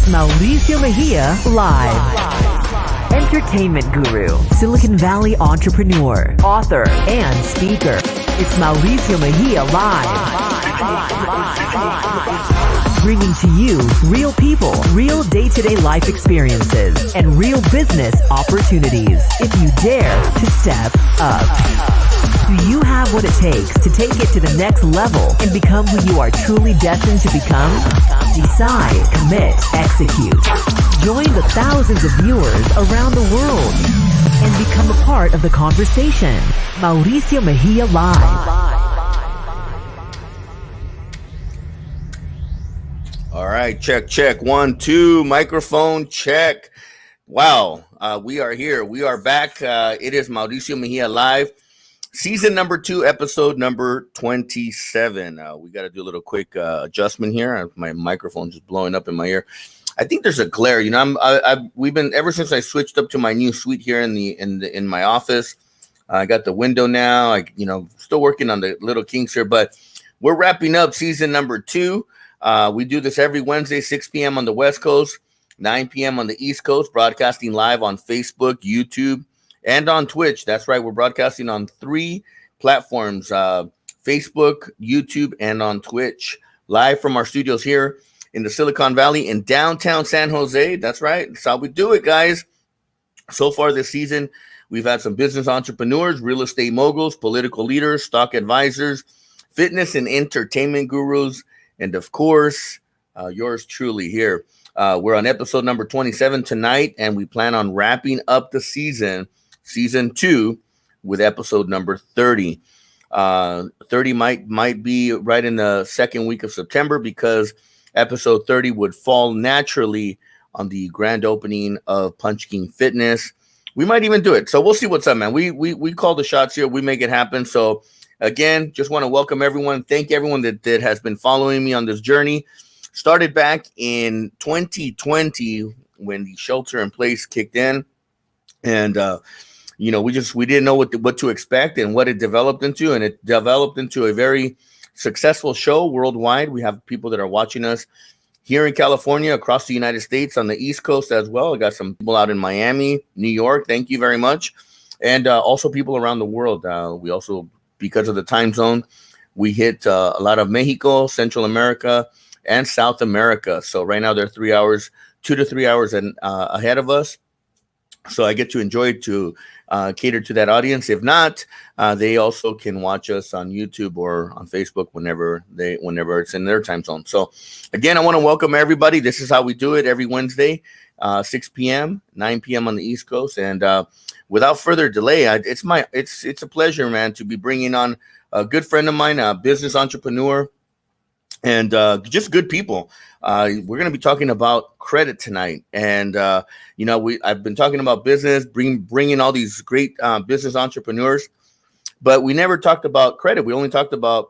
Mauricio Mejia Live. Entertainment guru, Silicon Valley entrepreneur, author, and speaker. It's Mauricio Mejia Live. Bringing to you real people, real day-to-day life experiences, and real business opportunities. If you dare to step up. Do you have what it takes to take it to the next level and become who you are truly destined to become? Decide, commit, execute. Join the thousands of viewers around the world and become a part of the conversation. Mauricio Mejia Live. All right, check. 1, 2, microphone check. Wow, we are here. We are back. It is Mauricio Mejia Live. Season number 2, episode number 27. We got to do a little quick adjustment here. My microphone just blowing up in my ear. I think there's a glare. You know, we've been ever since I switched up to my new suite here in my office. I got the window now. Still working on the little kinks here, but we're wrapping up season number 2. We do this every Wednesday, 6 p.m. on the West Coast, 9 p.m. on the East Coast, broadcasting live on Facebook, YouTube, and on Twitch. That's right. We're broadcasting on 3 platforms, Facebook, YouTube, and on Twitch, live from our studios here in the Silicon Valley in downtown San Jose. That's right. That's how we do it, guys. So far this season, we've had some business entrepreneurs, real estate moguls, political leaders, stock advisors, fitness and entertainment gurus, and of course, yours truly here. We're on episode number 27 tonight, and we plan on wrapping up the season 2, with episode number 30. 30 might be right in the second week of September, because episode 30 would fall naturally on the grand opening of Punch King Fitness. We might even do it. So we'll see what's up, man. We call the shots here. We make it happen. So again, just want to welcome everyone. Thank everyone that has been following me on this journey. Started back in 2020 when the shelter in place kicked in. And we didn't know what to expect and what it developed into, and it developed into a very successful show worldwide. We have people that are watching us here in California, across the United States, on the East Coast as well. I got some people out in Miami, New York. Thank you very much. And also people around the world. We also, because of the time zone, we hit a lot of Mexico, Central America, and South America. So right now they're 2 to 3 hours ahead of us. So I get to enjoy to cater to that audience. If not, they also can watch us on YouTube or on Facebook whenever it's in their time zone. So again, I want to welcome everybody. This is how we do it every Wednesday, 6 p.m., 9 p.m. on the East Coast. And without further delay, it's a pleasure, man, to be bringing on a good friend of mine, a business entrepreneur, and just good people. We're going to be talking about credit tonight, and I've been talking about business, bringing all these great business entrepreneurs, but we never talked about credit. We only talked about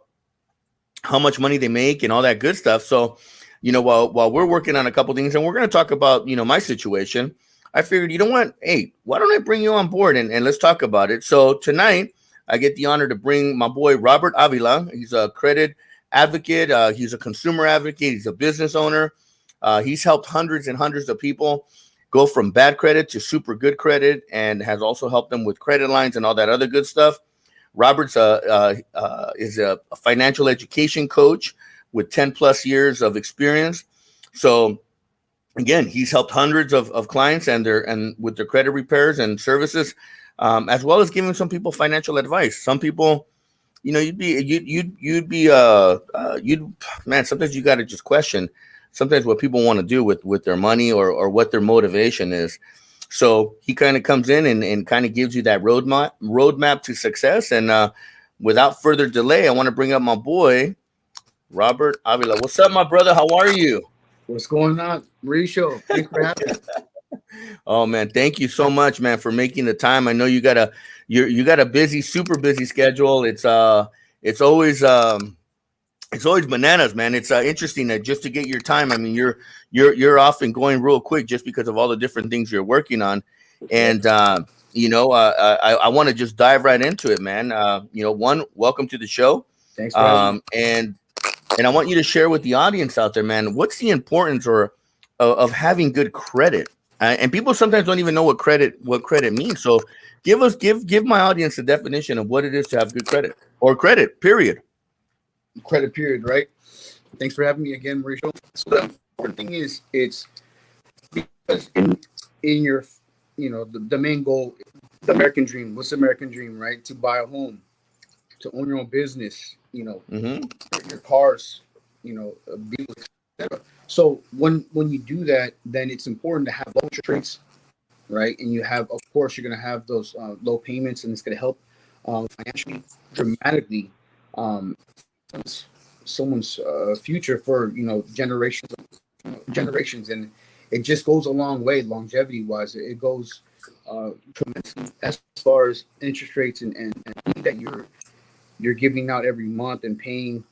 how much money they make and all that good stuff. So, while we're working on a couple things, and we're going to talk about my situation, I figured, you know what? Hey, why don't I bring you on board and let's talk about it? So tonight, I get the honor to bring my boy Robert Avila. He's a credit advocate. He's a consumer advocate. He's a business owner. He's helped hundreds and hundreds of people go from bad credit to super good credit, and has also helped them with credit lines and all that other good stuff. Robert's is a financial education coach with 10 plus years of experience. So again, he's helped hundreds of clients and with their credit repairs and services, as well as giving some people financial advice. Some people, sometimes you got to just question sometimes what people want to do with their money or what their motivation is. So he kind of comes in and kind of gives you that roadmap to success. And without further delay, I want to bring up my boy, Robert Avila. What's up, my brother? How are you? What's going on, Mauricio? Thanks for having me. Oh man, thank you so much, man, for making the time. I know you got a busy, super busy schedule. It's always bananas, man. It's interesting that just to get your time. I mean, you're off and going real quick just because of all the different things you're working on. And I want to just dive right into it, man. Welcome to the show. Thanks for having me. And I want you to share with the audience out there, man, what's the importance or of having good credit. And people sometimes don't even know what credit means. So give my audience the definition of what it is to have good credit or credit, period. Credit period, right? Thanks for having me again, Mauricio. So the important thing is it's because in your, the main goal, the American dream. What's the American dream, right? To buy a home, to own your own business, your cars, vehicles, etc. So when you do that, then it's important to have low interest rates, right? And you have, of course, you're going to have those low payments, and it's going to help financially dramatically someone's future for generations, and it just goes a long way longevity wise. It goes tremendously as far as interest rates and that you're giving out every month and paying,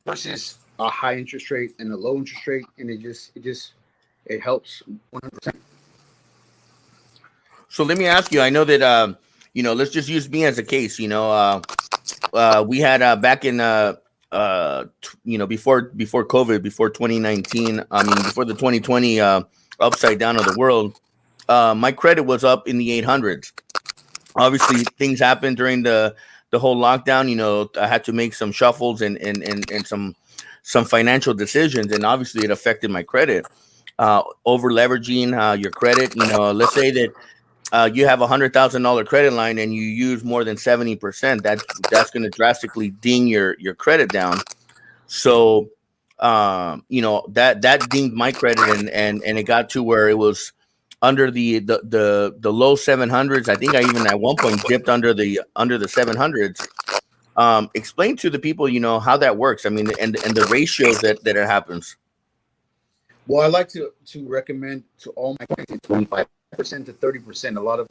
versus a high interest rate and a low interest rate, and it helps 100%. So let me ask you. I know that let's just use me as a case. We had back in before COVID, before 2019. I mean, before the 2020 upside down of the world. My credit was up in the 800s. Obviously, things happened during the whole lockdown. I had to make some shuffles and some financial decisions, and obviously it affected my credit. Over leveraging your credit. Let's say that you have $100,000 credit line and you use more than 70%. That's going to drastically ding your credit down. So that dinged my credit, and it got to where it was under the low 700s. I think I even at one point dipped under the 700s. Explain to the people, how that works. I mean, and the ratios that it happens. Well, I like to recommend to all my clients 25% to 30%. A lot of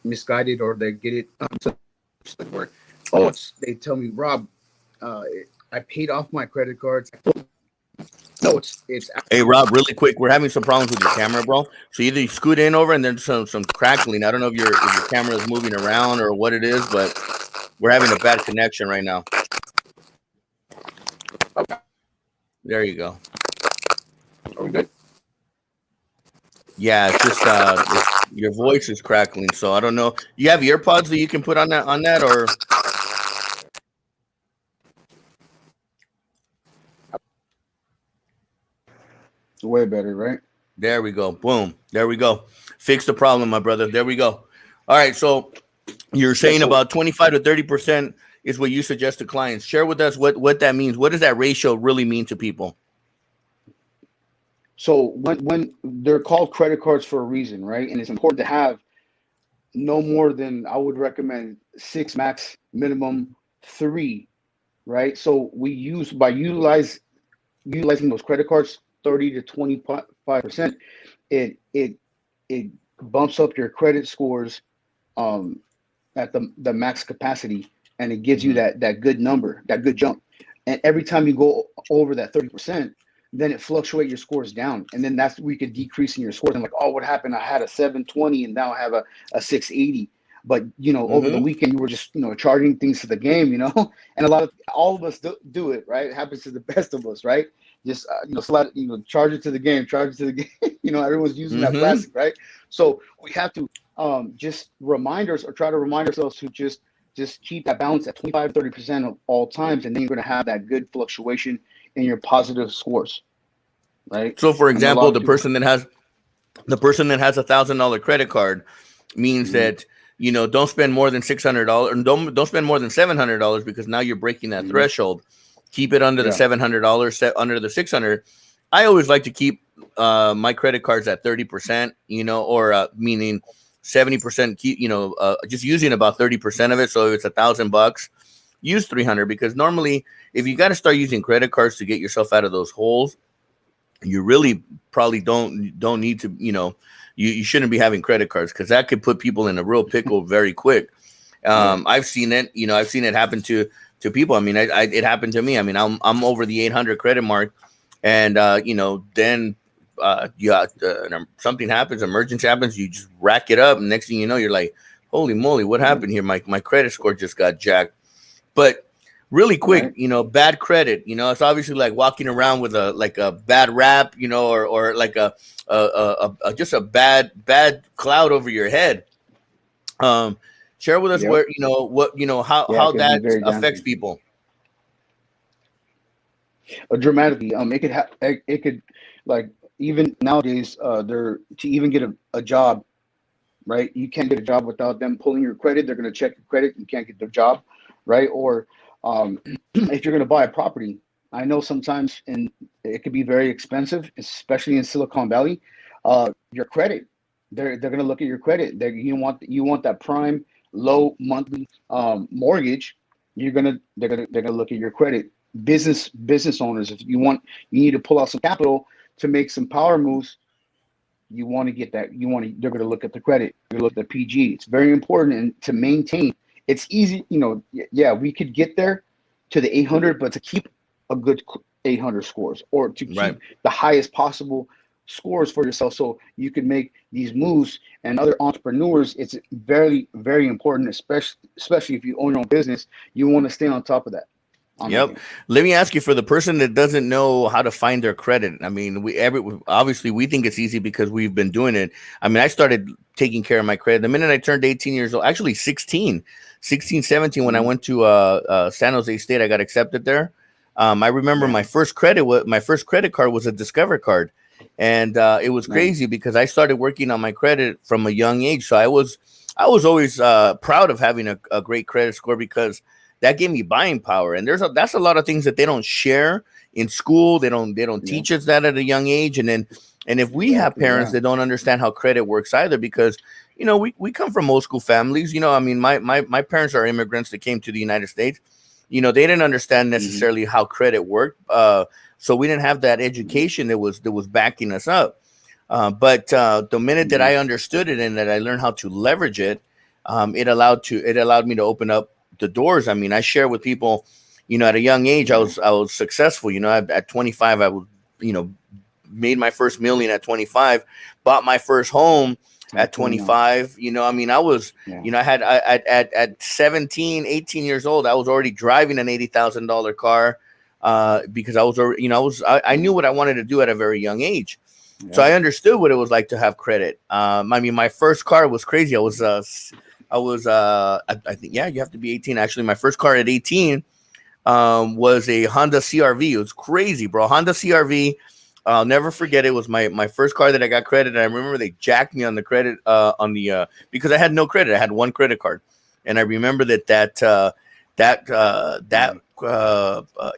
misguided, or they get it. They tell me, Rob, I paid off my credit cards. No, it's. Hey, Rob, really quick, we're having some problems with your camera, bro. So either you scoot in over, and there's some crackling. I don't know if your camera is moving around or what it is, but we're having a bad connection right now. Okay. There you go. Are we good? Yeah, it's just your voice is crackling, so I don't know. You have earpods that you can put on that, or? Way better, right? There we go. Boom. There we go. Fix the problem, my brother. There we go. All right. So you're saying about 25 to 30% is what you suggest to clients. Share with us what that means. What does that ratio really mean to people? So when they're called credit cards for a reason, right? And it's important to have no more than, I would recommend 6, max, minimum 3, right? So we use, by utilizing those credit cards, 30 to 25%, it bumps up your credit scores at the max capacity, and it gives you that good number, that good jump. And every time you go over that 30%, then it fluctuates your scores down, and then that's where you could decrease in your scores. And like, oh, what happened? I had a 720 and now I have a 680. But over the weekend you were just charging things to the game, and all of us do it, right? It happens to the best of us, right? Just charge it to the game, everyone's using that plastic, right? So we have to just try to remind ourselves to just keep that balance at 25-30% of all times, and then you're going to have that good fluctuation in your positive scores, right? So, for example, the person that has $1,000 credit card means that don't spend more than $600, and don't spend more than $700, because now you're breaking that threshold. Keep it under the $700, set under the $600. I always like to keep my credit cards at 30%, or meaning 70%. Keep just using about 30% of it. So if it's $1,000, use $300, because normally if you got to start using credit cards to get yourself out of those holes, you really probably don't need to. You shouldn't be having credit cards, because that could put people in a real pickle very quick. I've seen it. I've seen it happen to people. I mean, it happened to me. I mean, I'm over the 800 credit mark, and then something happens, emergency happens, you just rack it up, and next thing you know, you're like, holy moly, what happened here? My credit score just got jacked. But really quick, Right. you know, bad credit, you know, it's obviously like walking around with a bad rap, you know, or like just a bad cloud over your head. Um, Share with us Yep. where, you know, what, you know, Yeah, it how could be that very affects damaging. people. Dramatically. It could, like, even nowadays, they're to even get a job, right? You can't get a job without them pulling your credit. They're going to check your credit. You can't get the job, right? Or if you're going to buy a property, I know sometimes, and it could be very expensive, especially in Silicon Valley. Your credit, they're going to look at your credit. You want that prime low monthly mortgage. They're gonna look at your credit. Business owners, if you need to pull out some capital to make some power moves, you want to get that. They're going to look at the credit. They're going to look at the PG. It's very important and to maintain. It's easy, you know. Yeah, we could get there to the 800, but to keep a good 800 scores, or to Right. keep the highest possible scores for yourself, so you can make these moves. And other entrepreneurs, it's very, very important, especially if you own your own business. You want to stay on top of that. On that Yep. game. Let me ask you, for the person that doesn't know how to find their credit. I mean, obviously we think it's easy because we've been doing it. I mean, I started taking care of my credit the minute I turned 18 years old, actually 16, 17, when I went to San Jose State. I got accepted there. I remember Yeah. my first credit card was a Discover card. And it was Nice. crazy because I started working on my credit from a young age. So I was always proud of having a great credit score, because that gave me buying power. And that's a lot of things that they don't share in school. They don't Yeah. teach us that at a young age. And if we have Exactly. parents Yeah. that don't understand how credit works either, because you know, we come from old school families. You know, I mean, my parents are immigrants that came to the United States. You know, they didn't understand Hmm. necessarily how credit worked. So we didn't have that education that was backing us up. But the minute that Hmm. I understood it and that I learned how to leverage it, it allowed me to open up the doors. I mean, I share with people, you know, at a young age, Yeah. I was successful. You know, at 25, I was, you know, made my first million at 25, bought my first home at At 29. 25. You know, I mean, I was, Yeah. you know, at 17, 18 years old, I was already driving an $80,000 car, because I was already, you know, I knew what I wanted to do at a very young age. So I Yeah. understood what it was like to have credit. I mean, my first car was crazy. I think, yeah, you have to be 18. Actually, my first car at 18 was a Honda CRV. It was crazy, bro. Honda CRV. I'll never forget. It was my first car that I got credit. And I remember they jacked me on the credit because I had no credit. I had one credit card, and I remember that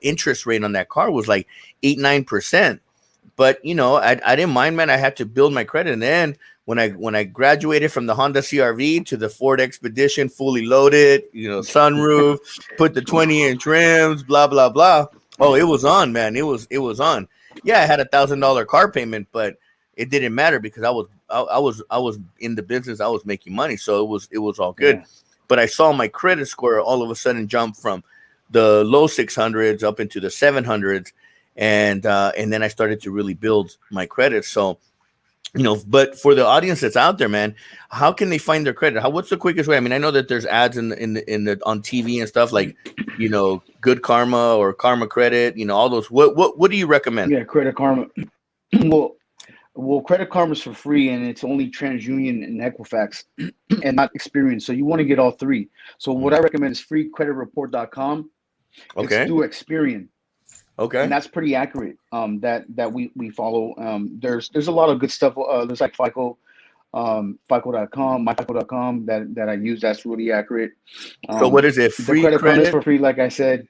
interest rate on that car was like 8-9%. But you know, I didn't mind, man. I had to build my credit, and then when I graduated from the Honda CRV to the Ford Expedition, fully loaded, you know, sunroof, put the 20-inch rims, blah blah blah. Oh, it was on, man. It was on. Yeah, I had $1,000 car payment, but it didn't matter because I was in the business. I was making money, so it was all good. Yeah. But I saw my credit score all of a sudden jump from the low 600s up into the 700s, and then I started to really build my credit. So, you know, but for the audience that's out there, man, how can they find their credit? What's the quickest way? I mean, I know that there's ads in the on TV and stuff, like, you know, Good Karma or Karma Credit, you know, all those. What do you recommend? Yeah. Credit Karma. well, Credit Karma's for free, and it's only TransUnion and Equifax, and not Experian. So you want to get all three. So what I recommend is freecreditreport.com. It's Okay. through Experian, and Okay. that's pretty accurate. That we follow. There's a lot of good stuff. There's like FICO.com, myFICO.com that I use. That's really accurate. So what is it? The Free Credit Karma is credit? for free, like I said.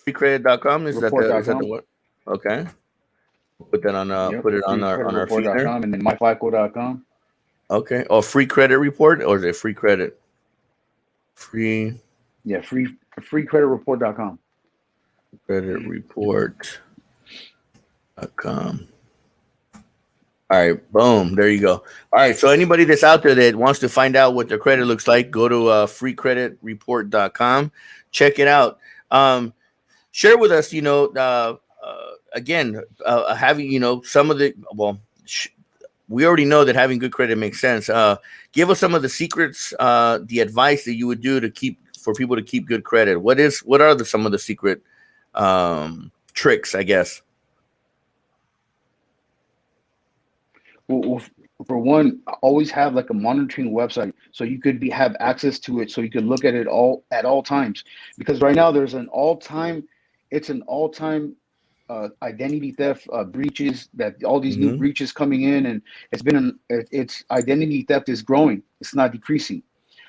Freecredit.com? Is that the Report.com. what? Okay. Put that on Yep. put it on our feed there. Freecreditreport.com, and then myFICO.com. Okay. Oh, free credit report, or is it free credit? Free Yeah, freecreditreport.com. credit report.com. All right, boom. There you go. All right. So anybody that's out there that wants to find out what their credit looks like, go to freecreditreport.com. Check it out. Share with us, you know, again, having, you know, some of the, we already know that having good credit makes sense. Give us some of the secrets, the advice that you would do to keep for people to keep good credit? What are some of the secret tricks, I guess? Well, for one, always have like a monitoring website so you could have access to it, so you could look at it all at all times. Because right now there's an all-time identity theft breaches, that all these new breaches coming in, and it's identity theft is growing. It's not decreasing.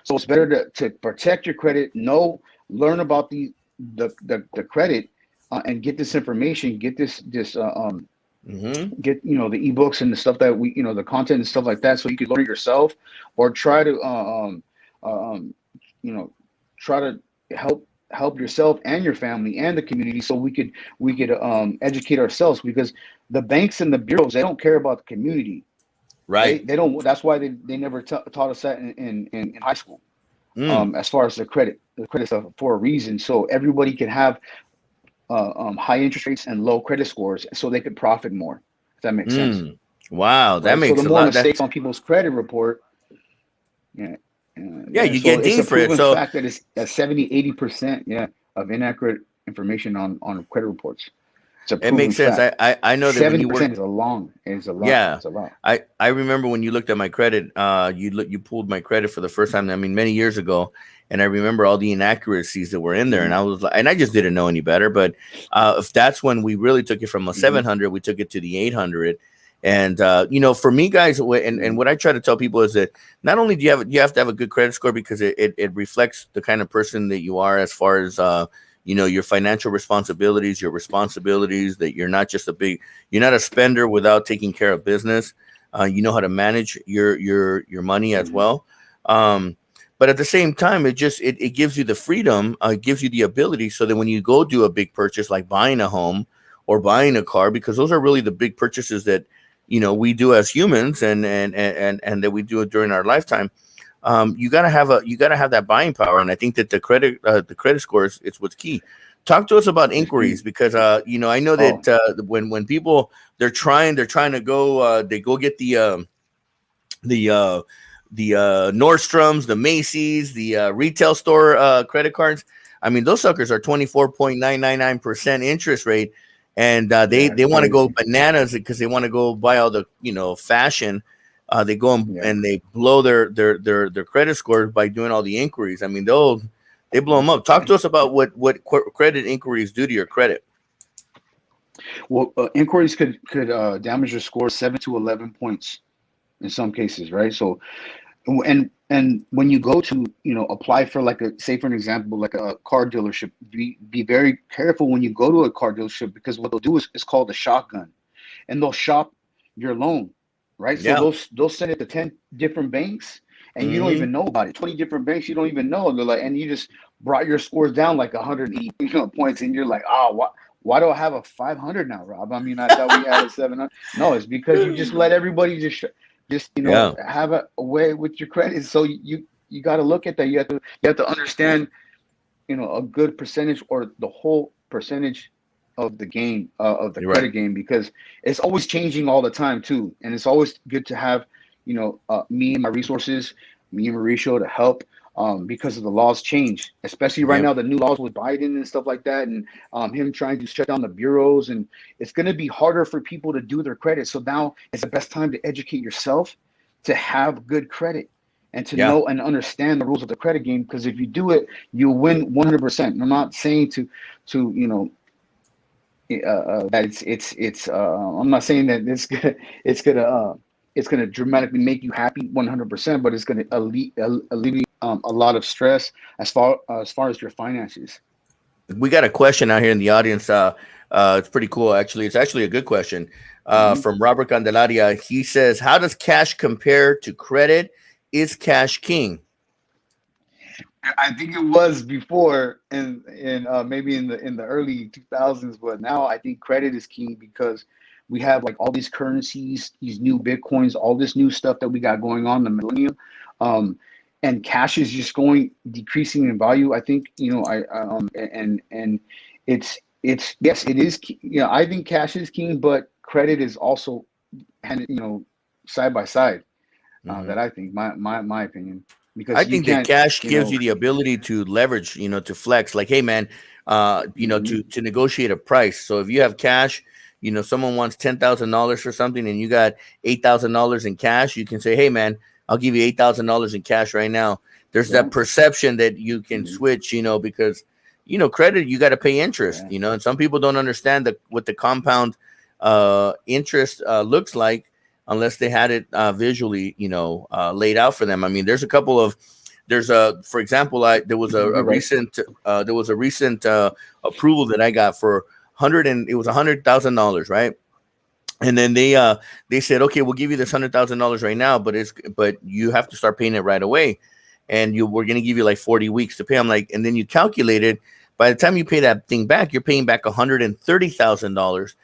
So it's better to protect your credit, learn about the credit, and get this information, get get the ebooks and the stuff that the content and stuff like that, so you could learn it yourself, or try to try to help yourself and your family and the community, so we could educate ourselves, because the banks and the bureaus, they don't care about the community, right? They don't. That's why they never taught us that in high school. As far as the credit stuff, for a reason, so everybody can have high interest rates and low credit scores, so they could profit more. If that makes sense. Wow, that makes so the more mistakes on people's credit report, you get dinged for it. So fact that it's 70-80% of inaccurate information on credit reports. It makes sense. I know that 70% is a lot. Yeah, it's a lot. I remember when you looked at my credit, you pulled my credit for the first time. I mean, many years ago, and I remember all the inaccuracies that were in there, and I was like, and I just didn't know any better. But if that's when we really took it from a 700, we took it to the 800. And for me, guys, and what I try to tell people is that not only do you have to have a good credit score, because it reflects the kind of person that you are, as far as your financial responsibilities, that you're not just you're not a spender without taking care of business. You know how to manage your money as well. But at the same time, it gives you the freedom, gives you the ability, so that when you go do a big purchase, like buying a home or buying a car, because those are really the big purchases that we do as humans, and that we do it during our lifetime. You gotta have that buying power, and I think that the credit scores, it's what's key. Talk to us about inquiries, because I know that when people they're trying to go, they go get the Nordstroms, the Macy's, the retail store credit cards. I mean, those suckers are 24.999% interest rate, and they want to go bananas, because they want to go buy all the fashion. They go and they blow their credit scores by doing all the inquiries. I mean, they blow them up. Talk to us about what credit inquiries do to your credit. Well, inquiries could damage your score 7 to 11 points in some cases, right? So, and when you go to apply for, like, say for an example, like a car dealership, be very careful when you go to a car dealership, because what they'll do is called a shotgun, and they'll shop your loan, right? So they'll send it to 10 different banks, and you don't even know about it. 20 different banks, you don't even know. They're like, and you just brought your scores down like 180 points, and you're like, why do I have a 500 now, Rob? I mean, I thought we had a 700. No, it's because you just let everybody just have a way with your credit. So you got to look at that. You have to understand, a good percentage, or the whole percentage of the game, of the credit game, because it's always changing all the time too. And it's always good to have, me and my resources, me and Mauricio, to help, because of the laws change, especially right now, the new laws with Biden and stuff like that, and him trying to shut down the bureaus, and it's going to be harder for people to do their credit. So now it's the best time to educate yourself to have good credit, and to know and understand the rules of the credit game, because if you do it, you'll win 100%. I'm not saying to that it's I'm not saying that it's gonna dramatically make you happy 100%, but it's gonna alleviate a lot of stress as far as your finances. We got a question out here in the audience. It's pretty cool, actually. It's actually a good question from Robert Candelaria. He says, "How does cash compare to credit? Is cash king?" I think it was before, and maybe in the early 2000s, but now I think credit is king, because we have like all these currencies, these new Bitcoins, all this new stuff that we got going on in the millennium, and cash is just decreasing in value. I think and it's yes, it is. I think cash is king, but credit is also, side by side. That I think, my opinion. I because you think that can't, cash you gives know. you the ability to leverage, to flex. Like, hey man, Mhm. to negotiate a price. So if you have cash, someone wants $10,000 for something, and you got $8,000 in cash, you can say, hey man, I'll give you $8,000 in cash right now. There's Yeah. that perception that you can Mhm. switch, because credit, you got to pay interest, Yeah. and some people don't understand what the compound interest looks like unless they had it visually, laid out for them. I mean, for example, there was a recent approval that I got for it was $100,000, right? And then they said, okay, we'll give you this $100,000 right now, but you have to start paying it right away, and we're gonna give you like 40 weeks to pay. I'm like, and then you calculated, by the time you pay that thing back, you're paying back $130,000,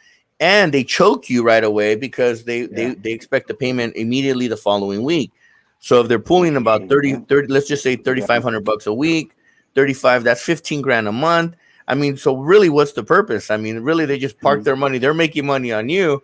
and they choke you right away because they expect the payment immediately the following week. So if they're pulling about Yeah. 30, let's just say Exactly. $3,500 a week, 35, that's 15 grand a month. I mean, so really, what's the purpose? I mean, really, they just park Mhm. their money. They're making money on you.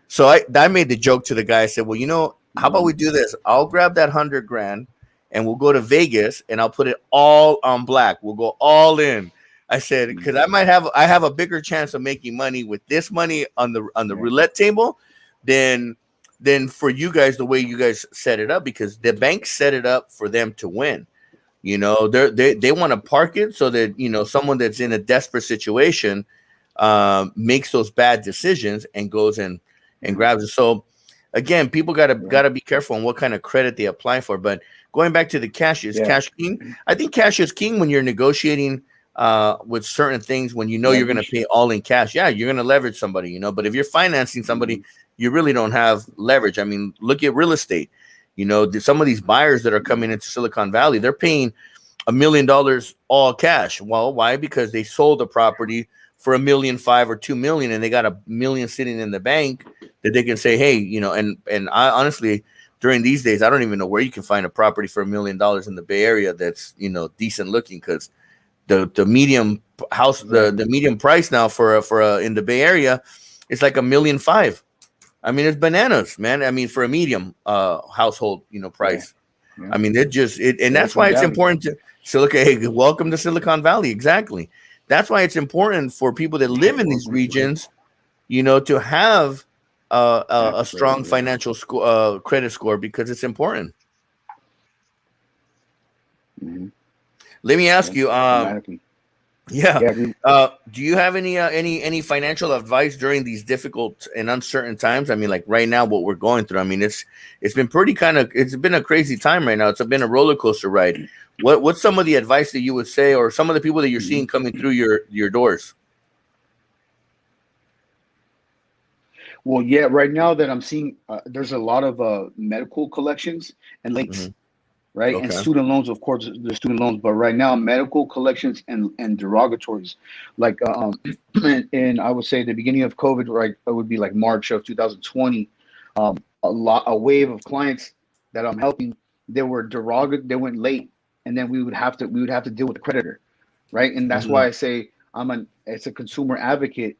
So I made the joke to the guy. I said, well, how about we Mhm. do this? I'll grab that 100 grand and we'll go to Vegas and I'll put it all on black. We'll go all in. I said, because Mhm. I have a bigger chance of making money with this money on the Yeah. roulette table than for you guys, the way you guys set it up, because the bank set it up for them to win. They want to park it so that someone that's in a desperate situation makes those bad decisions and goes and Yeah. grabs it. So again, people gotta Yeah. gotta be careful on what kind of credit they apply for. But going back to the cash, is Yeah. cash king? I think cash is king when you're negotiating with certain things, when you're gonna Leverage. pay all in cash. Yeah, you're gonna leverage somebody, but if you're financing somebody, Mhm. you really don't have leverage. I mean, look at real estate. Some of these buyers that are coming into Silicon Valley, they're paying $1 million all cash. Well, why? Because they sold the property for 1.5 million or 2 million, and they got 1 million sitting in the bank that they can say, hey, and I honestly, during these days, I don't even know where you can find a property for $1 million in the Bay Area that's decent looking, because the medium house, the Exactly. medium price now for in the Bay Area, it's like 1.5 million. I mean, it's bananas, man. I mean, for a medium household, Yeah. price. Yeah. I mean, and that's Silicon why it's Valley. important to Hey, welcome to Silicon Valley. Exactly. That's why it's important for people that Yeah. live in these Welcome to it. regions, to have a Tax credit. strong Yeah. financial credit score, because it's important. Mhm. Let me ask Yeah. you, Automatically. yeah, Yeah. We, do you have any financial advice during these difficult and uncertain times? I mean, like right now, what we're going through. I mean, it's been it's been a crazy time right now. It's been a roller coaster ride. What's some of the advice that you would say, or some of the people that you're mhm. seeing coming through your doors? Well, yeah. Right now that I'm seeing, there's a lot of medical collections and Hmm. links, right? And Okay. student loans, of course, the student loans. But right now, medical collections and derogatories, like and I would say the beginning of COVID, right? It would be like March of 2020. A wave of clients that I'm helping, they were derogatory. They went late, and then we would have to deal with the creditor, right? And that's Hmm. why I say it's a consumer advocate,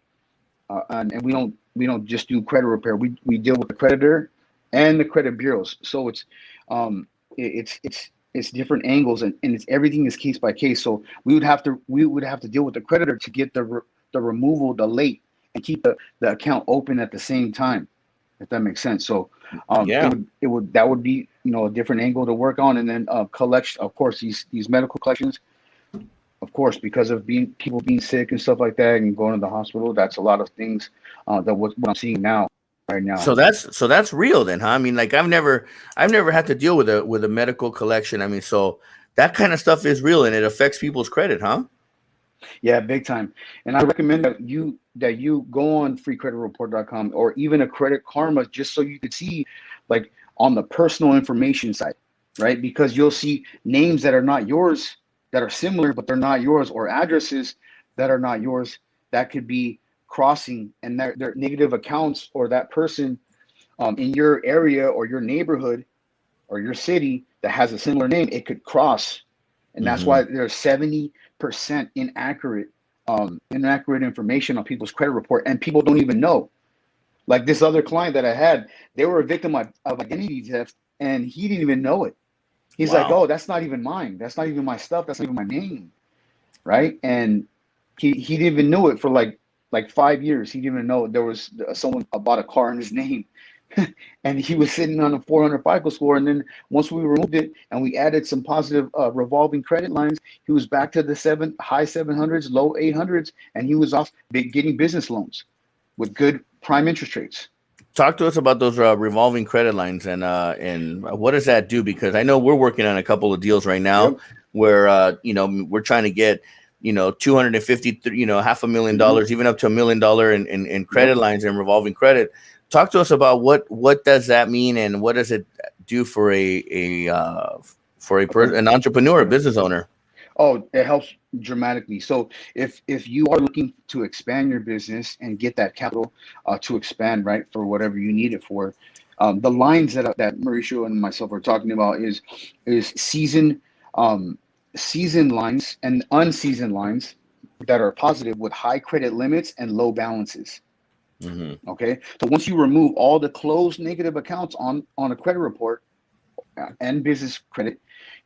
and we don't just do credit repair. We deal with the creditor and the credit bureaus. So um it's different angles, and it's everything is case by case. So we would have to deal with the creditor to get the removal, the late, and keep the account open at the same time, if that makes sense. So Yeah. that would be a different angle to work on. And then collection, of course, these medical collections, of course, because of people being sick and stuff like that and going to the hospital. That's a lot of things that what I'm seeing now, right now. So that's real then, huh? I mean, like I've never had to deal with a medical collection. I mean, so that kind of stuff is real, and it affects people's credit, huh? Yeah, big time. And I recommend that you go on freecreditreport.com or even a Credit Karma, just so you could see, like, on the personal information side, right? Because you'll see names that are not yours, that are similar but they're not yours, or addresses that are not yours, that could be crossing, and they're negative accounts, or that person in your area or your neighborhood or your city that has a similar name, it could cross. And that's Hmm. why there's 70% inaccurate information on people's credit report, and people don't even know. Like this other client that I had, they were a victim of identity theft, and he didn't even know it. He's like, Wow. oh, that's not even mine. That's not even my stuff. That's not even my name, right? And he didn't even know it for like 5 years. He didn't even know there was someone bought a car in his name, and he was sitting on a 400 FICO score. And then once we removed it and we added some positive revolving credit lines, he was back to the high 700s, low 800s, and he was off getting business loans with good prime interest rates. Talk to us about those revolving credit lines and what does that do? Because I know we're working on a couple of deals right now Yep. where we're trying to get 250, Mhm. $500,000, even up to $1 million in credit Yep. lines and revolving credit. Talk to us about what does that mean and what does it do for Okay. an entrepreneur, a Yeah. business owner? Oh, it helps dramatically. So if you are looking to expand your business and get that capital to expand, right, for whatever you need it for, the lines that Mauricio and myself are talking about is um, season lines and unseasoned lines that are positive with high credit limits and low balances. Hmm. Okay, so once you remove all the closed negative accounts on a credit report and business credit,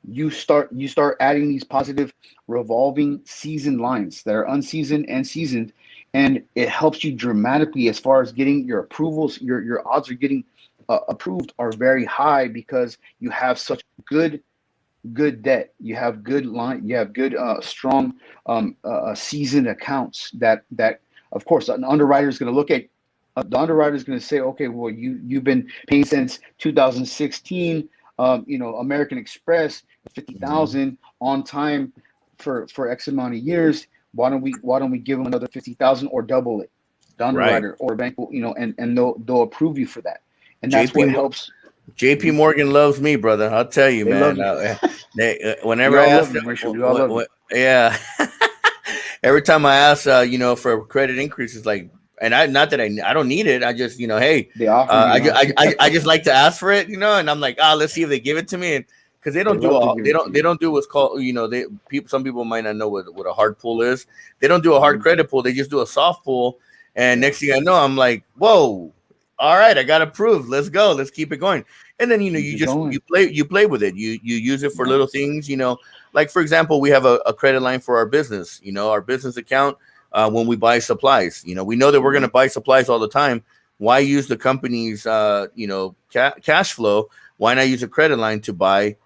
you start adding these positive revolving season lines that are unseasoned and seasoned, and it helps you dramatically as far as getting your approvals. Your odds of getting approved are very high because you have such good debt. You have good line. You have good strong seasoned accounts that of course an underwriter is going to look at. The underwriter is going to say, okay, well, you've been paying since 2016. American Express, Hmm. 50,000 on time for X amount of years. Why don't we give them another 50,000 or double it? The Right. underwriter or bank will, and they'll approve you for that, and that's JP what helps. JP Mhm. Morgan loves me, brother. I'll tell you, They love man. you. We Whenever I all ask love them, you, Mauricio. We all love you. yeah, every time I ask, for credit increases, like, and I not that I don't need it. I just, hey, They offer you, huh? I just like to ask for it, and I'm like, let's see if they give it to me, and because They love to give it to they you. don't do what's called, some people might not know what a hard pull is. They don't do a hard Mhm. credit pull. They just do a soft pull, and Yeah, next thing I know, I'm like, whoa. All right, I got approved. Let's go. Let's keep it going. And then keep it going. you play with it. You use it for Yeah. little things. Like for example, we have a credit line for our business. Our business account when we buy supplies. We know that we're going to Mhm. buy supplies all the time. Why use the company's cash flow? Why not use a credit line to buy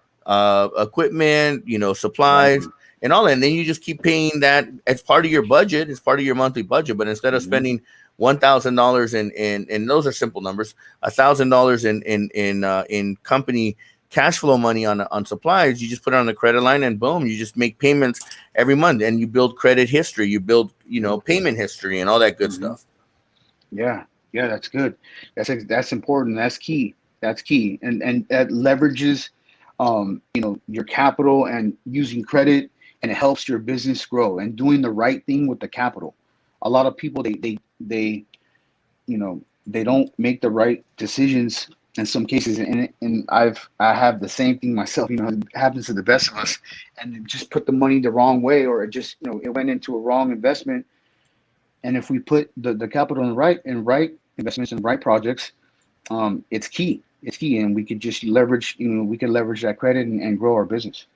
equipment, Right. supplies and all that? And then you just keep paying that as part of your budget. It's part of your monthly budget. But instead of Mhm. spending $1,000 and those are simple numbers, $1,000 in company cash flow money on supplies, you just put it on the credit line and boom, you just make payments every month and you build credit history, you build Yeah. payment history and all that good Mhm. stuff. Yeah. Yeah. That's good. That's important. That's key. That's key. And that leverages, your capital and using credit, and it helps your business grow and doing the right thing with the capital. A lot of people they they don't make the right decisions in some cases, and I have the same thing myself. It happens to the best of us, and just put the money the wrong way, or it just it went into a wrong investment. And if we put the capital in right investments and right projects, it's key. It's key, and we could just leverage. We can leverage that credit and grow our business.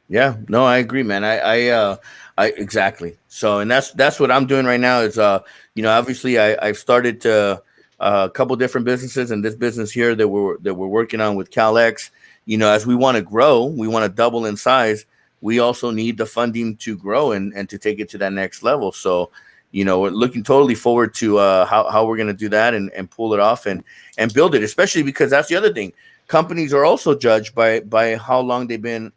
Yeah, no, I agree, man. I exactly. So, and that's what I'm doing right now is, obviously I've started to a couple different businesses, and this business here that we're working on with CalX. As we want to grow, we want to double in size. We also need the funding to grow and to take it to that next level. So, we're looking totally forward to how we're going to do that and pull it off and build it, especially because that's the other thing. Companies are also judged by how long they've been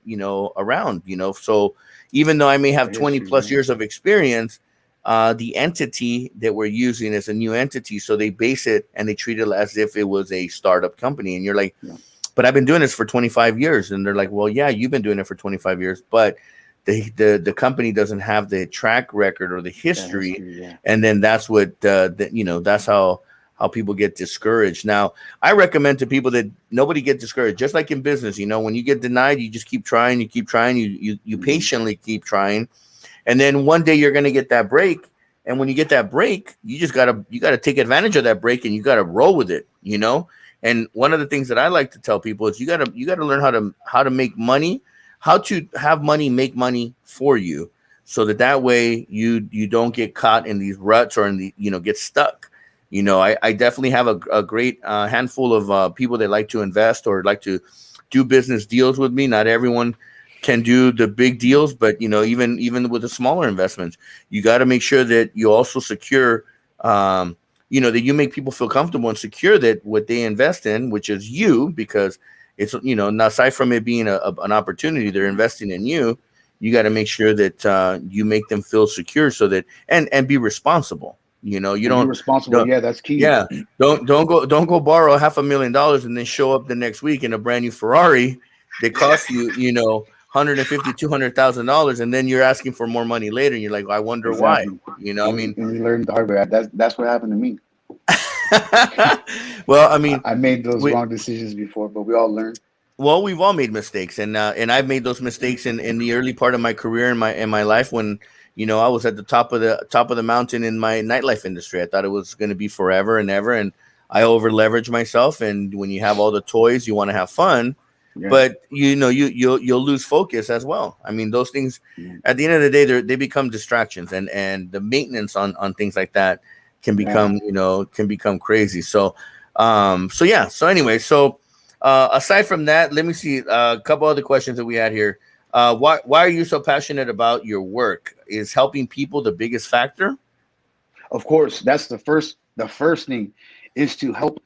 around. So even though I may have The 20 history, plus right? years of experience, the entity that we're using is a new entity, so they base it and they treat it as if it was a startup company. And you're like, Yeah, but I've been doing this for 25 years. And they're like, well, yeah, you've been doing it for 25 years, but the company doesn't have the track record or the that history. history. Yeah. And then that's what that's how people get discouraged. Now, I recommend to people that nobody get discouraged. Just like in business, when you get denied, you just keep trying, you Hmm. patiently keep trying, and then one day you're gonna get that break. And when you get that break, you gotta take advantage of that break and you gotta roll with it. And one of the things that I like to tell people is you gotta learn how to make money, how to have money make money for you, so that way you don't get caught in these ruts or in the get stuck. I definitely have a great handful of people that like to invest or like to do business deals with me. Not everyone can do the big deals, but even with the smaller investments, you got to make sure that you also secure that you make people feel comfortable and secure that what they invest in, which is you, because it's now aside from it being an opportunity, they're investing in you. You got to make sure that you make them feel secure, so that and be responsible. You don't be responsible. Yeah, that's key. Yeah, don't go borrow $500,000 and then show up the next week in a brand new Ferrari that costs you $150,000-$200,000, and then you're asking for more money later, and you're like, I wonder why. I mean, and we learned the hard way. That's what happened to me. Well, I mean, I made those wrong decisions before, but we all learn. Well, we've all made mistakes, and I've made those mistakes in the early part of my career in my life when I was at the top of the mountain in my nightlife industry. I thought it was going to be forever and ever, and I over leveraged myself. And when you have all the toys, you want to have fun, but you'll lose focus as well. I mean, those things at the end of the day, they become distractions, and the maintenance on things like that can become crazy. So anyway, aside from that, let me see a couple other questions that we had here. Why are you so passionate about your work? Is helping people the biggest factor? Of course, that's the first thing, is to help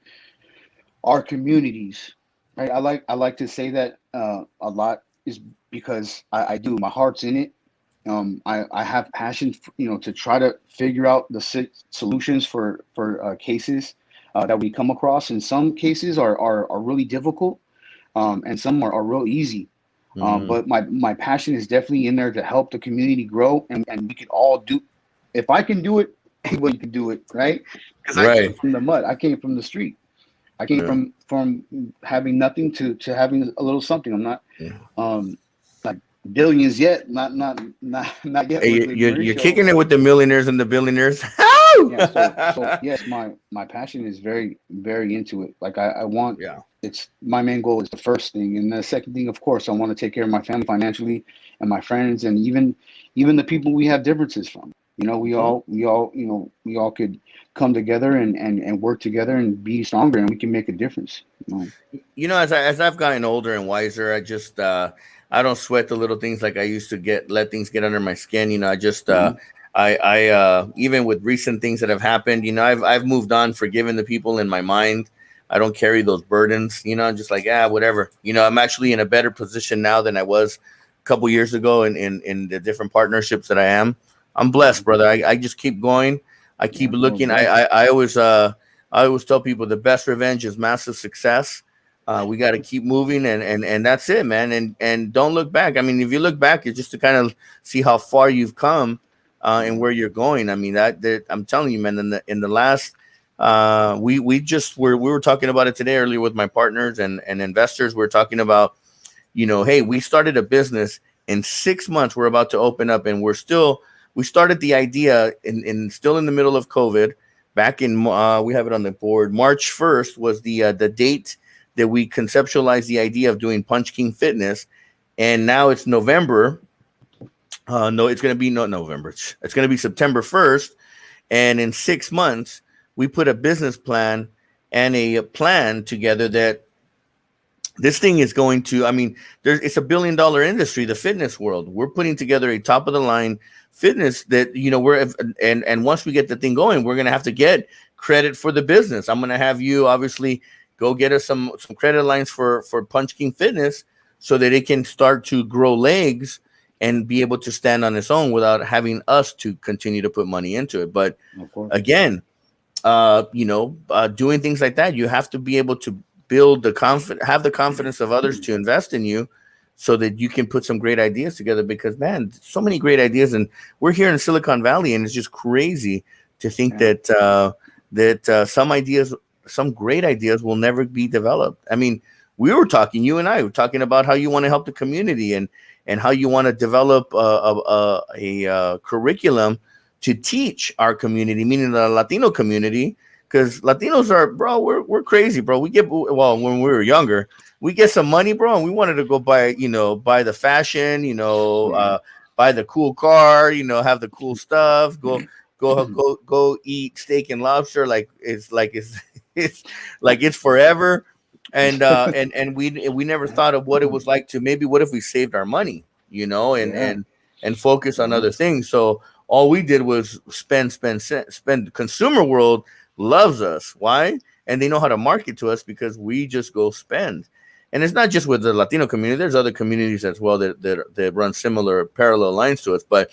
our communities. Right? I like to say that a lot, is because I do. My heart's in it. I have passion, to try to figure out the solutions for cases that we come across. And some cases are really difficult, and some are real easy. But my passion is definitely in there to help the community grow, and we can all do. If I can do it, anyone can do it, right? Because I came from the mud. I came from the street. I came from having nothing to having a little something. I'm not like billions yet. Not yet. Hey, you're kicking it with the millionaires and the billionaires. So yes, my passion is very, very into it. Like I want. It's my main goal is the first thing, and the second thing, of course, I want to take care of my family financially, and my friends, and even the people we have differences from. We all could come together and work together and be stronger, and we can make a difference. As I've gotten older and wiser, I just I don't sweat the little things like I used to let things get under my skin. I just I even with recent things that have happened, I've moved on, forgiven the people in my mind. I don't carry those burdens, I'm just like, whatever. I'm actually in a better position now than I was a couple years ago in the different partnerships that I am. I'm blessed, brother. I just keep going. I keep looking. I always tell people the best revenge is massive success. We got to keep moving, and that's it, man. And don't look back. I mean, if you look back, it's just to kind of see how far you've come and where you're going. I mean, that I'm telling you, man, in the last we were talking about it today earlier with my partners and investors. We're talking about, hey, we started a business in 6 months. We're about to open up, and we started the idea still in the middle of COVID back in, we have it on the board. March 1st was the date that we conceptualized the idea of doing Punch King Fitness. And now it's November. It's going to be not November. It's going to be September 1st. And in 6 months, we put a business plan and a plan together that this thing is going to, it's $1 billion industry, the fitness world. We're putting together a top of the line fitness that, and once we get the thing going, we're going to have to get credit for the business. I'm going to have you obviously go get us some credit lines for Punch King Fitness so that it can start to grow legs and be able to stand on its own without having us to continue to put money into it. But again, doing things like that, you have to be able to build have the confidence of others to invest in you so that you can put some great ideas together, because man, so many great ideas. And we're here in Silicon Valley, and it's just crazy to think that some great ideas will never be developed. I mean, you and I were talking about how you want to help the community and how you want to develop a curriculum to teach our community, meaning the Latino community, because Latinos are, bro, we're crazy, bro. We get, well, when we were younger, we get some money, bro, and we wanted to go buy, buy the fashion, Yeah. buy the cool car, have the cool stuff, go eat steak and lobster it's it's like it's forever. And we never thought of what it was like to, maybe what if we saved our money, and Yeah. focus on other things. So all we did was spend. Consumer world loves us. Why? And they know how to market to us because we just go spend. And it's not just with the Latino community. There's other communities as well that run similar parallel lines to us. But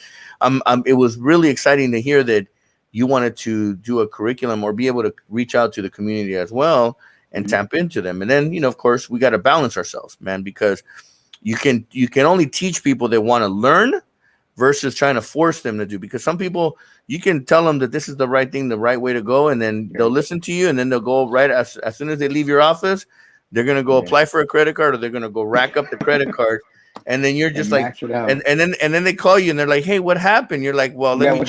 it was really exciting to hear that you wanted to do a curriculum or be able to reach out to the community as well and tap into them. And then, of course, we got to balance ourselves, man, because you can only teach people that want to learn versus trying to force them to do. Because some people, you can tell them that this is the right thing, the right way to go, and then they'll listen to you, and then they'll go right as soon as they leave your office, they're gonna go apply for a credit card, or they're gonna go rack up the credit card, and then you're just like, and then they call you and they're like, hey, what happened? You're like, well, let me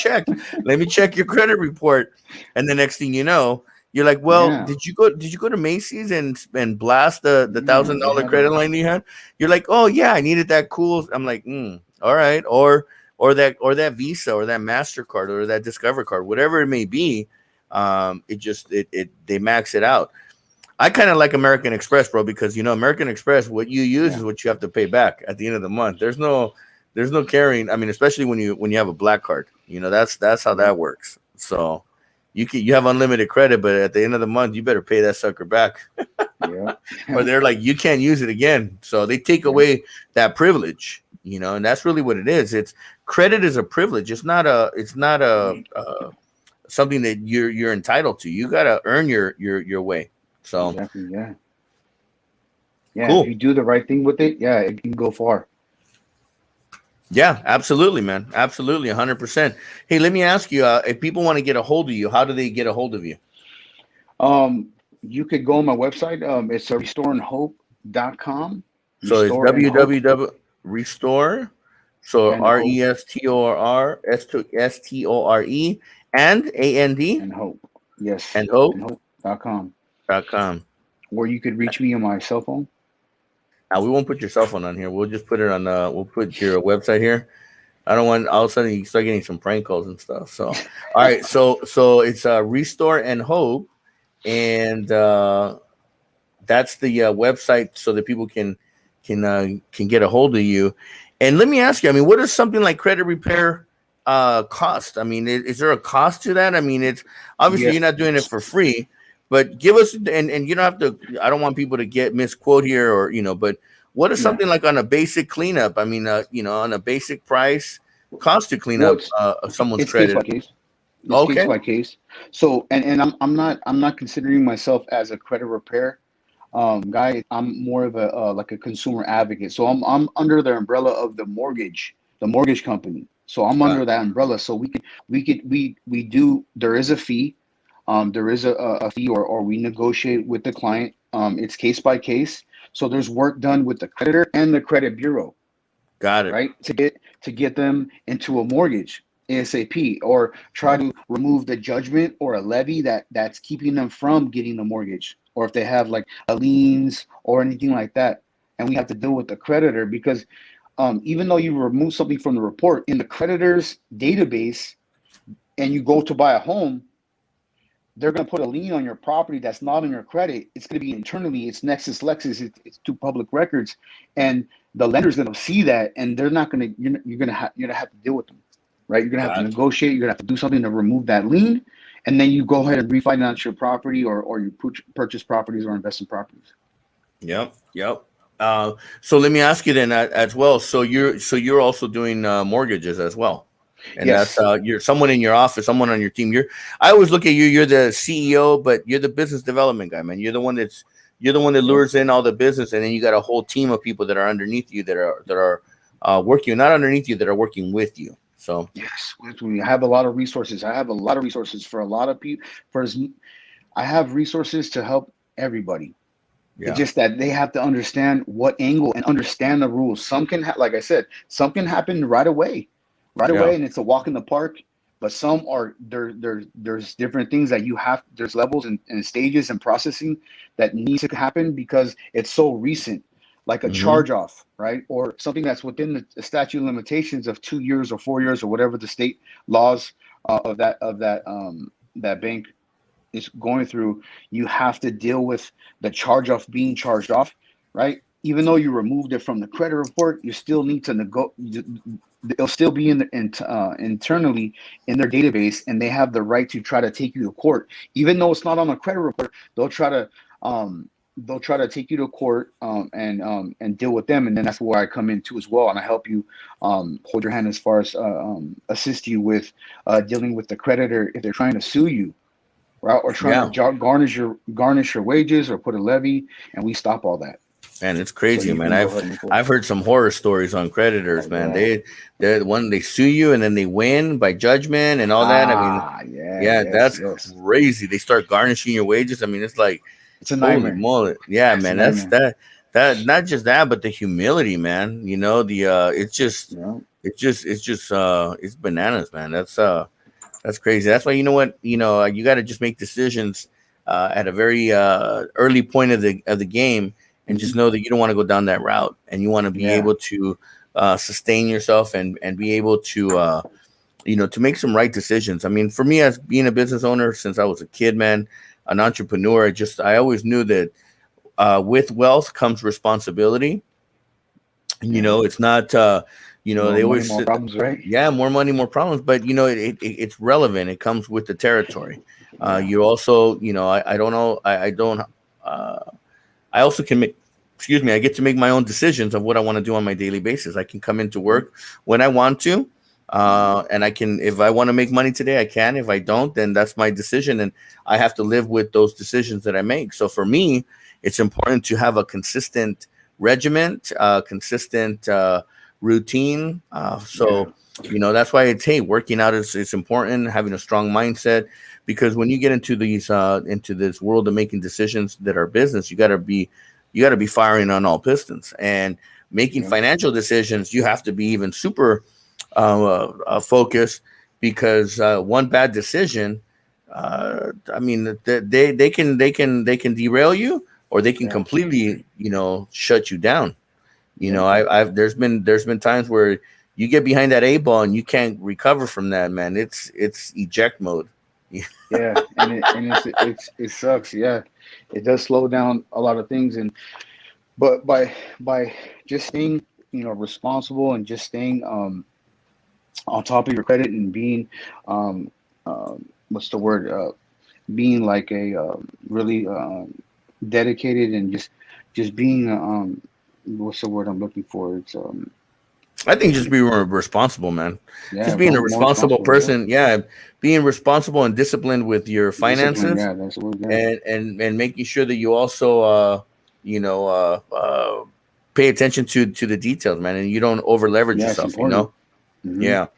check your credit report, and the next thing you know, you're like, well, did you go to Macy's and blast the $1,000 credit line you had? You're like, oh yeah, I needed that cool. I'm like, all right, or that Visa or that MasterCard or that Discover card, whatever it may be. They max it out. I kind of like American Express, bro, because American Express, what you use is what you have to pay back at the end of the month. There's no carrying. I mean, especially when you have a black card, that's how that works. So you have unlimited credit, but at the end of the month, you better pay that sucker back. Or they're like, you can't use it again. So they take away that privilege, and that's really what it is. It's credit is a privilege. It's not a something that you're entitled to. You got to earn your way. So exactly, yeah. Cool. If you do the right thing with it, it can go far. Yeah, absolutely, man. Absolutely, 100%. Hey, let me ask you, if people want to get a hold of you, how do they get a hold of you? You could go on my website. It's restoreandhope.com. So it's www.restore. So RESTORE STORE and AND and hope. Yes. And hope. And hope.com. Where you could reach me on my cell phone. Now we won't put your cell phone on here. We'll just put it on. We'll put your website here. I don't want all of a sudden you start getting some prank calls and stuff. So, all right. So it's Restore and Hope, and that's the website so that people can get a hold of you. And let me ask you. I mean, what does something like credit repair cost? I mean, is there a cost to that? I mean, it's obviously you're not doing it for free. But give us, and you don't have to, I don't want people to get misquote here or, but what is something like on a basic cleanup? I mean, on a basic price cost to clean up someone's credit? Case by case. Case by case. So, and I'm not considering myself as a credit repair guy. I'm more of a like a consumer advocate. So I'm under the umbrella of the mortgage company. So I'm under that umbrella. So we do, there is a fee. There is a fee or we negotiate with the client. It's case by case. So there's work done with the creditor and the credit bureau. Got it. Right? To get them into a mortgage ASAP, or try to remove the judgment or a levy that's keeping them from getting the mortgage, or if they have like liens or anything like that. And we have to deal with the creditor because even though you remove something from the report in the creditor's database and you go to buy a home, they're going to put a lien on your property that's not on your credit. It's going to be internally. It's Nexus Lexus. It's two public records, and the lender's going to see that, and they're not going to. You're going to have to deal with them, right? You're going to have to negotiate. You're going to have to do something to remove that lien, and then you go ahead and refinance your property, or you purchase properties or invest in properties. Yep. So let me ask you then as well. So you're also doing mortgages as well. And that's you're someone in your office, someone on your team. I always look at you. You're the CEO, but you're the business development guy, man. You're the one that lures in all the business, and then you got a whole team of people that are underneath you that are working, not underneath you, that are working with you. So yes, we have a lot of resources. I have a lot of resources for a lot of people. I have resources to help everybody. Yeah. It's just that they have to understand what angle and understand the rules. Some can, like I said, some can happen right away, and it's a walk in the park. but some are there's different things that you have, there's levels and stages and processing that needs to happen because it's so recent, like a Mm-hmm. charge off, right? Or something that's within the statute of limitations of 2 years or 4 years or whatever the state laws that bank is going through. You have to deal with the charge off being charged off, right? Even though you removed it from the credit report, you still need to it'll still be internally in their database, and they have the right to try to take you to court, even though it's not on the credit report. They'll try to take you to court and deal with them, and then that's where I come in too as well, and I help you hold your hand as far as assist you with dealing with the creditor if they're trying to sue you, right, or trying to garnish your wages or put a levy, and we stop all that. Man, it's crazy, So man. I've heard some horror stories on creditors, man. They're when they sue you and then they win by judgment and all that. I mean, that's crazy. They start garnishing your wages. I mean, it's like, it's a holy nightmare. moly. Yeah, it's man. That not just that, but the humility, man. You know, it's bananas, man. That's crazy. That's why, you know what, you got to just make decisions at a very early point of the game, and just know that you don't want to go down that route, and you want to be able to sustain yourself and be able to to make some right decisions. I mean, for me, as being a business owner since I was a kid, man, an entrepreneur, I always knew that with wealth comes responsibility. It's not they always more problems, right? Yeah, more money, more problems, but it's relevant. It comes with the territory. You also, I don't know, I also can make, I get to make my own decisions of what I want to do on my daily basis. I can come into work when I want to, and I can, if I want to make money today, I can. If I don't, then that's my decision, and I have to live with those decisions that I make. So for me, it's important to have a consistent regiment, consistent routine. That's why it's, hey, working out is important, having a strong mindset, because when you get into this world of making decisions that are business, you got to be firing on all pistons, and making financial decisions. You have to be even super focused, because one bad decision, I mean, they can derail you, or they can completely shut you down. There's been times where you get behind that A ball and you can't recover from that, man. It's eject mode. It sucks. Yeah, it does slow down a lot of things, but by just staying responsible, and just staying on top of your credit, and being what's the word, being like a really dedicated, and just being what's the word I'm looking for? It's I think just being responsible, man. Just being a responsible person. Being responsible and disciplined with your finances. That's the word, and making sure that you also pay attention to the details, man, and you don't over leverage yourself. Mm-hmm. Yeah.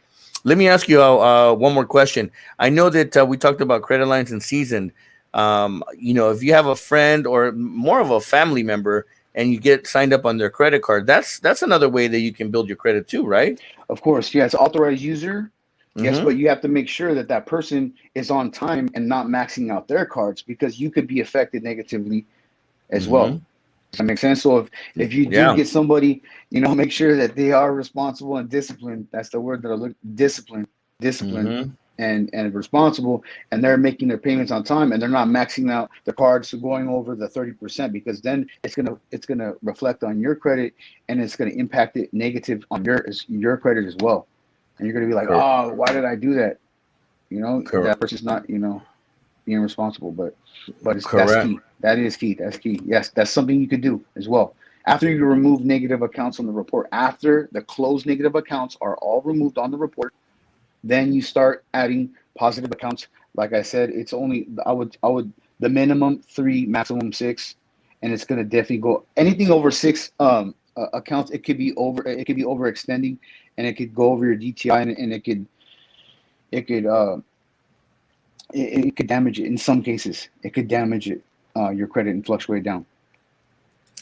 Let me ask you one more question. I know that we talked about credit lines and seasoned. If you have a friend or more of a family member, and you get signed up on their credit card, that's another way that you can build your credit too, right? Of course, it's authorized user. Yes, but you have to make sure that person is on time and not maxing out their cards, because you could be affected negatively as well. Does that make sense? So if you do get somebody, make sure that they are responsible and disciplined. That's the word that I look, discipline, and responsible, and they're making their payments on time, and they're not maxing out the cards going over the 30%, because then it's gonna reflect on your credit, and it's gonna impact it negative on your credit as well. And you're gonna be like, oh, why did I do that? That person's not being responsible, but that's key. That is key. That's key. Yes, that's something you could do as well. After you remove negative accounts on the report, after the closed negative accounts are all removed on the report, then you start adding positive accounts. Like I said, it's only I would the minimum 3, maximum 6, and it's gonna definitely go anything over 6 accounts. It could be overextending, and it could go over your DTI, and it could damage it. In some cases, it could damage it, your credit, and fluctuate down.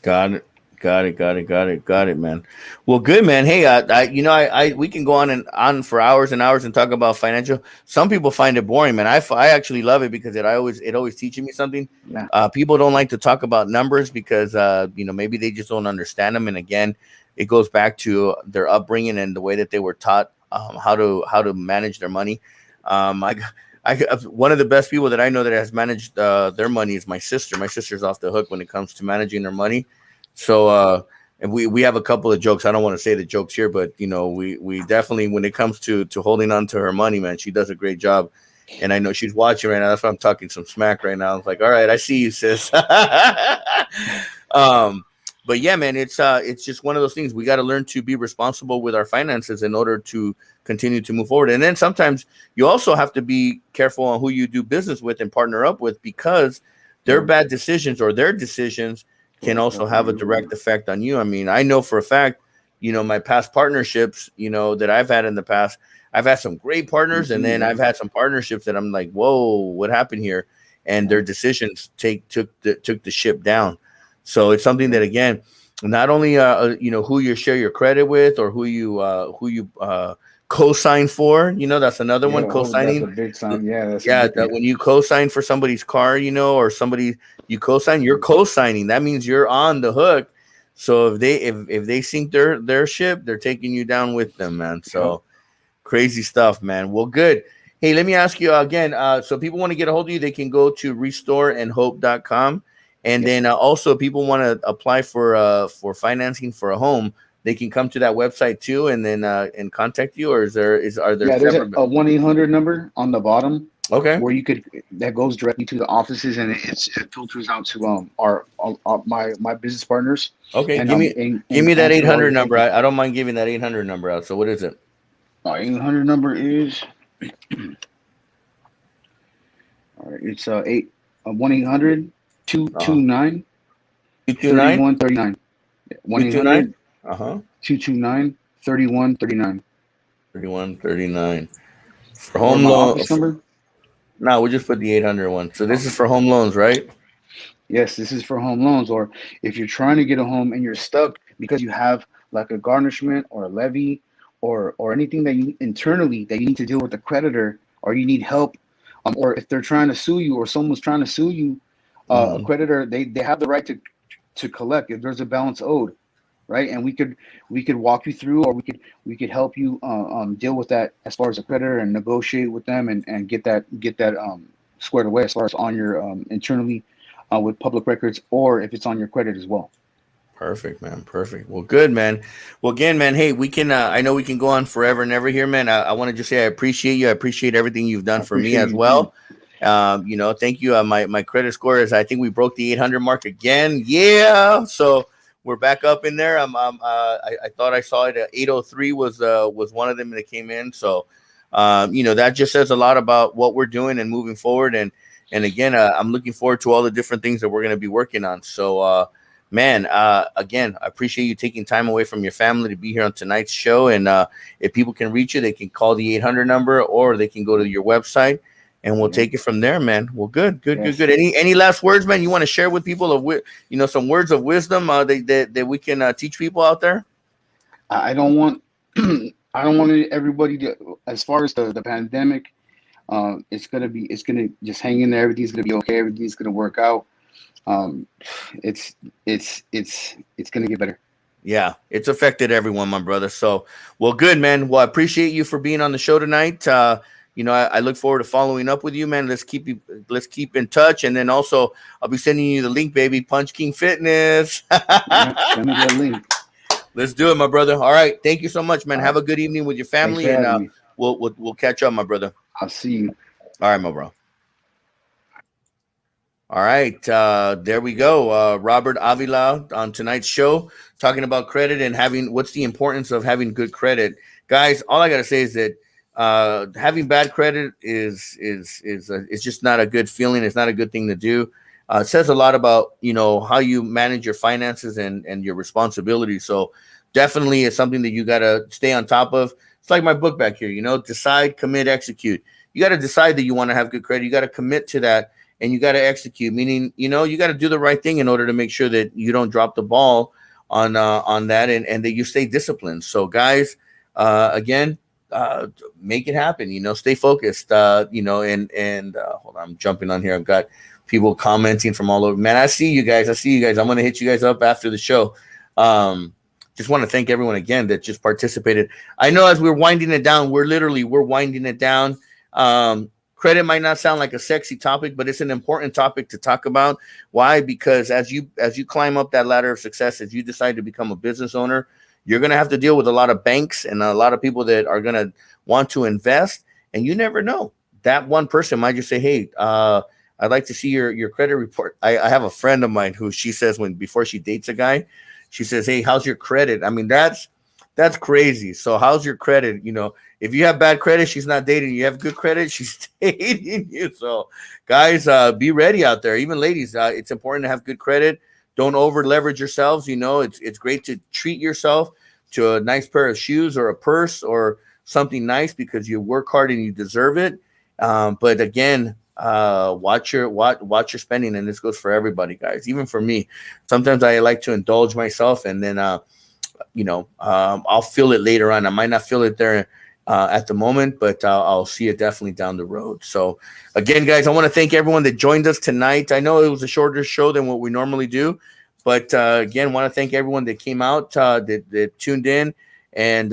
Got it. Got it, man. Well, good, man. Hey, we can go on and on for hours and hours and talk about financial. Some people find it boring, man. I actually love it because it always teaches me something. Yeah. People don't like to talk about numbers because maybe they just don't understand them. And again, it goes back to their upbringing and the way that they were taught how to manage their money. One of the best people that I know that has managed their money is my sister. My sister's off the hook when it comes to managing their money. So and we have a couple of jokes. I don't want to say the jokes here, but we definitely, when it comes to holding on to her money, man, she does a great job. And I know she's watching right now. That's why I'm talking some smack right now. I was like, all right, I see you, sis. But yeah, man, it's just one of those things. We got to learn to be responsible with our finances in order to continue to move forward. And then sometimes you also have to be careful on who you do business with and partner up with, because their bad decisions or their decisions can also have a direct effect on you. I mean, I know for a fact, my past partnerships, that I've had in the past, I've had some great partners, and then I've had some partnerships that I'm like, whoa, what happened here? And their decisions took the ship down. So it's something that, again, not only who you share your credit with or who you co-sign for, that's another one. Co-signing, that's a big sign. That when you co-sign for somebody's car, or somebody you co-sign, you're co-signing. That means you're on the hook. So if they sink their ship, they're taking you down with them, man. So crazy stuff, man. Well, good. Hey, let me ask you again. So people want to get a hold of you, they can go to restoreandhope.com. And then also people want to apply for financing for a home, they can come to that website too, and then and contact you, or are there there's a 1-800 number on the bottom. Okay. Where that goes directly to the offices, and it filters out to my business partners. Okay. And give me that 800 number. I don't mind giving that 800 number out. So what is it? Our 800 number is all right. It's 1-800 229 3139. 1-800 229 3139. 3139. For home loans. No, we'll just put the 800 one. So this is for home loans, right? Yes, this is for home loans. Or if you're trying to get a home and you're stuck because you have like a garnishment or a levy or anything that you internally that you need to deal with the creditor, or you need help, or if they're trying to sue you or someone's trying to sue you, a creditor, they have the right to collect if there's a balance owed, right? And we could walk you through, or we could help you deal with that as far as a creditor, and negotiate with them and get that squared away as far as on your internally with public records, or if it's on your credit as well. Perfect, man. Perfect. Well, good, man. Well, again, man, hey, we can, I know we can go on forever and ever here, man. I want to just say, I appreciate you. I appreciate everything you've done for me as well. Thank you. My credit score is, I think we broke the 800 mark again. Yeah. So we're back up in there. I thought I saw it at 803 was one of them that came in. So, that just says a lot about what we're doing and moving forward. And again, I'm looking forward to all the different things that we're going to be working on. So, man, again, I appreciate you taking time away from your family to be here on tonight's show. And if people can reach you, they can call the 800 number, or they can go to your website, and we'll take it from there, man. Well, good. Any last words, man, you want to share with people of, some words of wisdom that we can teach people out there? I don't want everybody to, as far as the pandemic, it's gonna just hang in there. Everything's gonna be okay. Everything's gonna work out. It's gonna get better. Yeah, it's affected everyone, my brother. So, well, good, man. Well, I appreciate you for being on the show tonight. I look forward to following up with you, man. Let's keep in touch, and then also I'll be sending you the link, baby. Punch King Fitness. Send me that link. Let's do it, my brother. All right, thank you so much, man. Have a good evening with your family, and we'll catch up, my brother. I'll see you. All right, my bro. All right, there we go. Robert Avila on tonight's show, talking about credit and what's the importance of having good credit. Guys, all I gotta say is that having bad credit is just not a good feeling. It's not a good thing to do. It says a lot about how you manage your finances and your responsibilities. So definitely it's something that you gotta stay on top of. It's like my book back here. Decide, commit, execute. You got to decide that you want to have good credit. You got to commit to that, and you got to execute. Meaning, you got to do the right thing in order to make sure that you don't drop the ball on that, and that you stay disciplined. So guys, again, make it happen. Stay focused. Hold on, I'm jumping on here. I've got people commenting from all over. Man, I see you guys. I'm gonna hit you guys up after the show. Just want to thank everyone again that just participated. I know as we're winding it down, we're winding it down. Credit might not sound like a sexy topic, but it's an important topic to talk about. Why? Because as you climb up that ladder of success, as you decide to become a business owner, you're going to have to deal with a lot of banks and a lot of people that are going to want to invest. And you never know. That one person might just say, hey, I'd like to see your credit report. I have a friend of mine who she says before she dates a guy, she says, hey, how's your credit? I mean, that's crazy. So how's your credit? If you have bad credit, she's not dating you. You have good credit, she's dating you. So guys, be ready out there. Even ladies, it's important to have good credit. Don't over leverage yourselves. It's great to treat yourself to a nice pair of shoes or a purse or something nice because you work hard and you deserve it. But again, watch your spending, and this goes for everybody, guys. Even for me, sometimes I like to indulge myself, and then I'll feel it later on. I might not feel it there at the moment, but I'll see it definitely down the road. So again, guys, I want to thank everyone that joined us tonight. I know it was a shorter show than what we normally do, but again, want to thank everyone that came out, that tuned in. And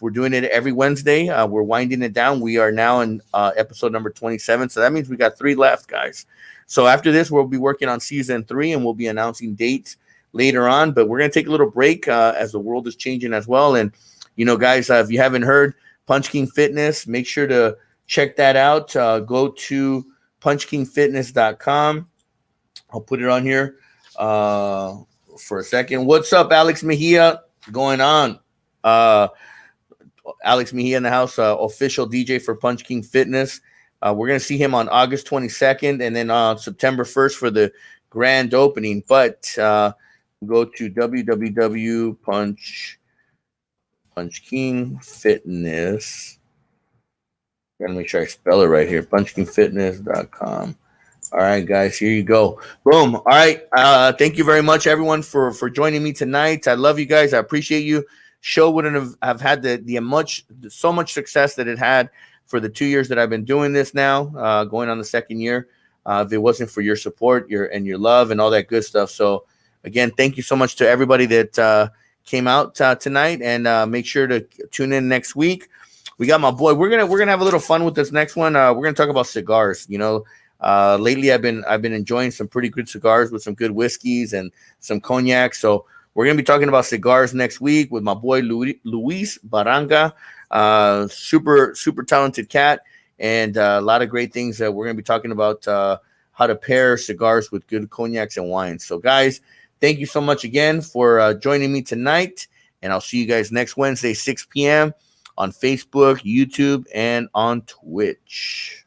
we're doing it every Wednesday. We're winding it down. We are now in episode number 27. So that means we got 3 left, guys. So after this, we'll be working on season 3, and we'll be announcing dates later on. But we're going to take a little break as the world is changing as well. And, guys, if you haven't heard Punch King Fitness, make sure to check that out. Go to punchkingfitness.com. I'll put it on here for a second. What's up, Alex Mejia? Going on? Alex Mejia in the house, official DJ for Punch King Fitness. We're going to see him on August 22nd and then on September 1st for the grand opening. But go to Punch King Fitness. Gotta make sure I spell it right here. punchkingfitness.com. All right, guys, here you go. Boom. All right. Thank you very much, everyone, for joining me tonight. I love you guys. I appreciate you. Show wouldn't have had so much success that it had for the 2 years that I've been doing this now, going on the 2nd year, if it wasn't for your support, your love, and all that good stuff. So again, thank you so much to everybody that came out tonight, and make sure to tune in next week. We got my boy. We're gonna have a little fun with this next one. We're gonna talk about cigars. Lately I've been enjoying some pretty good cigars with some good whiskeys and some cognac. So we're going to be talking about cigars next week with my boy Luis Baranga, super, super talented cat, and a lot of great things that we're going to be talking about, how to pair cigars with good cognacs and wines. So, guys, thank you so much again for joining me tonight, and I'll see you guys next Wednesday, 6 p.m. on Facebook, YouTube, and on Twitch.